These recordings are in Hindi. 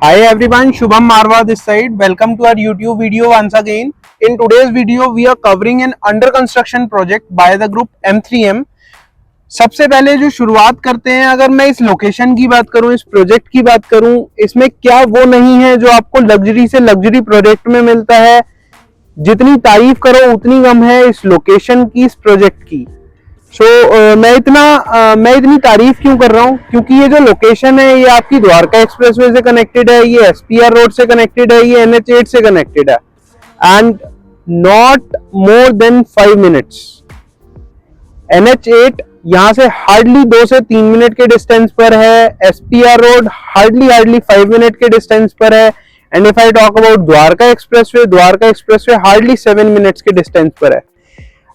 Hi everyone, Shubham Marwa this side. Welcome to our YouTube video once again. In today's video, we are covering an under construction project by the group M3M. सबसे पहले जो शुरुआत करते हैं, अगर मैं इस लोकेशन की बात करूं, इस प्रोजेक्ट की बात करूं, इसमें क्या वो नहीं है जो आपको लग्जरी से लग्जरी प्रोजेक्ट में मिलता है। जितनी तारीफ करो उतनी कम है इस लोकेशन की, इस प्रोजेक्ट की। मैं इतनी तारीफ क्यों कर रहा हूँ, क्योंकि ये जो लोकेशन है ये आपकी द्वारका एक्सप्रेसवे से कनेक्टेड है, ये एसपीआर रोड से कनेक्टेड है, ये NH8 से कनेक्टेड है and not more than 5 minutes. NH8 यहाँ से हार्डली 2 से 3 मिनट के डिस्टेंस पर है, एसपीआर रोड हार्डली 5 मिनट के डिस्टेंस पर है and if I talk about Dwarka expressway hardly 7 minutes के डिस्टेंस पर है।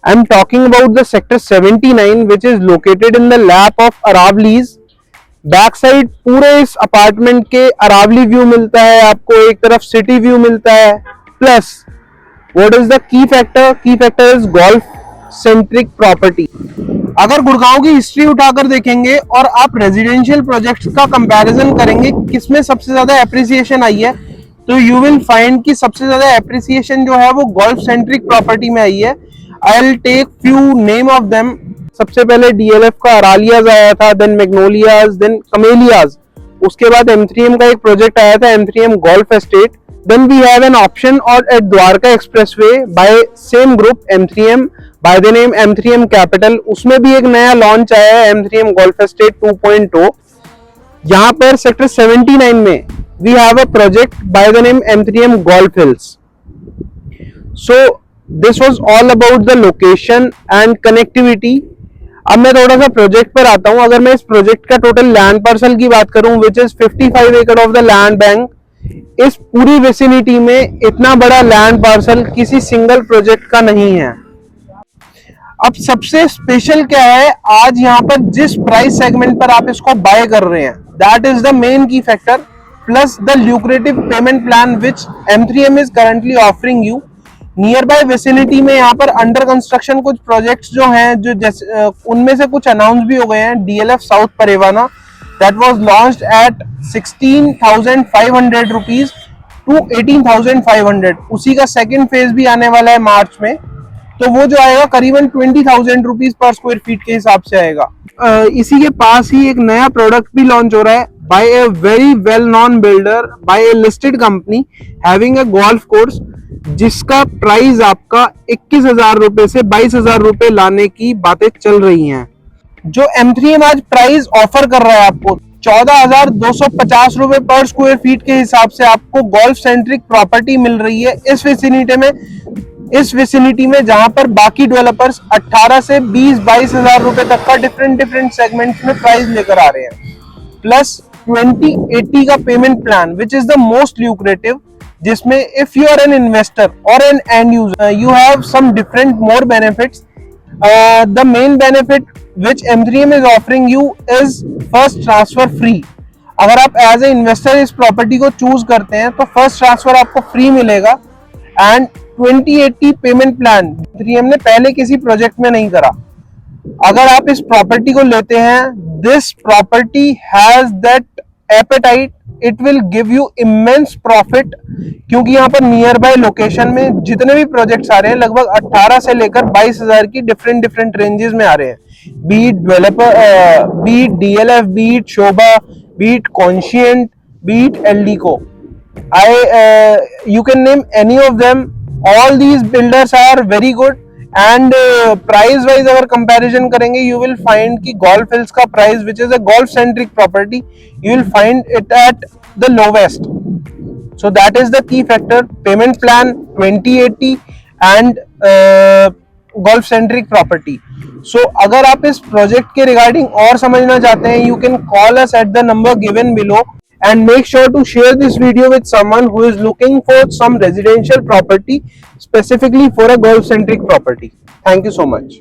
I'm talking about the sector 79 which is located in the lap of Aravali's. Back side पूरे इस अपार्टमेंट के अरावली व्यू मिलता है आपको, एक तरफ सिटी व्यू मिलता है। Plus what is the key factor is golf centric property. अगर गुड़गांव की हिस्ट्री उठाकर देखेंगे और आप रेजिडेंशियल प्रोजेक्ट्स का कंपैरिजन करेंगे किसमें सबसे ज्यादा एप्रिसिएशन आई है, तो यू विल फाइंड कि सबसे ज्यादा एप्रिसिएशन जो है वो गोल्फ सेंट्रिक प्रॉपर्टी में आई है। I'll take few name of them. सबसे पहले DLF का अरालियाज आया था, देन मैग्नोलियाज, देन कमेलियाज। उसके बाद M3M का एक प्रोजेक्ट आया था, M3M golf estate. Then we have an option और at Dwarka expressway by same group M3M by the name M3M capital. उसमें भी एक नया लॉन्च आया है, M3M गोल्फ एस्टेट 2.0। यहाँ पर सेक्टर 79 में we have a project by the name M3M golf hills. So this was all about the location and connectivity. अब मैं थोड़ा सा प्रोजेक्ट पर आता हूं। अगर मैं इस प्रोजेक्ट का टोटल लैंड पार्सल की बात करूं विच इज 55 एकड़ ऑफ द लैंड बैंक, इस पूरी विसिनिटी में इतना बड़ा लैंड पार्सल किसी सिंगल प्रोजेक्ट का नहीं है। अब सबसे स्पेशल क्या है, आज यहाँ पर जिस प्राइस सेगमेंट पर आप इसको बाय कर रहे हैं, दैट इज द मेन की factor, plus the lucrative payment plan which M3M is currently offering you. Near by vicinity में यहाँ पर अंडर कंस्ट्रक्शन कुछ प्रोजेक्ट्स जो हैं, जो जैसे उनमें से कुछ अनाउंस भी हो गए हैं। DLF साउथ परेवाना that was launched at 16,500 rupees to 18,500। उसी का सेकंड फेज भी आने वाला है मार्च में, तो वो जो आएगा करीबन 20,000 रुपीज पर स्क्वायर फीट के हिसाब से आएगा। इसी के पास ही एक नया प्रोडक्ट भी लॉन्च हो रहा है by a very well known builder, by a listed company having a golf course, जिसका प्राइस आपका 21,000 रुपए से 22,000 रुपए लाने की बातें चल रही हैं। जो M3M आज प्राइस ऑफर कर रहा है आपको 14,250 रुपए पर स्क्वायर फीट के हिसाब से आपको गोल्फ सेंट्रिक प्रॉपर्टी मिल रही है इस विसिनिटी में जहां पर बाकी डेवलपर्स 18 से 20-22,000 रुपए तक का डिफरेंट सेगमेंट्स में प्राइस लेकर आ रहे हैं। प्लस 2080 का payment plan which is the most lucrative, जिसमें if you are an investor or an end user you have some different more benefits. The main benefit which M3M is offering you is first transfer free. अगर आप एज ए इन्वेस्टर इस प्रॉपर्टी को चूज करते हैं तो फर्स्ट ट्रांसफर आपको फ्री मिलेगा एंड 2080 पेमेंट प्लान M3M ने पहले किसी प्रोजेक्ट में नहीं करा। अगर आप इस प्रॉपर्टी को लेते हैं, this property has that appetite, it will give you immense profit, क्योंकि यहाँ पर नियर बाय लोकेशन में जितने भी प्रोजेक्ट्स आ रहे हैं लगभग 18 से लेकर 22,000 की डिफरेंट रेंजेस में आ रहे हैं। Beat developer, beat DLF, beat Sobha, beat Conscient, beat Eldeco, you can name any of them. All these builders are very good and price wise अगर comparison करेंगे you will find कि Golf Hills का price which is a golf centric property you will find it at the lowest. So that is the key factor, payment plan 2080 and golf centric property. So अगर आप इस प्रोजेक्ट के रिगार्डिंग और समझना चाहते हैं you can call us at the number given below and make sure to share this video with someone who is looking for some residential property specifically for a golf centric property. Thank you so much.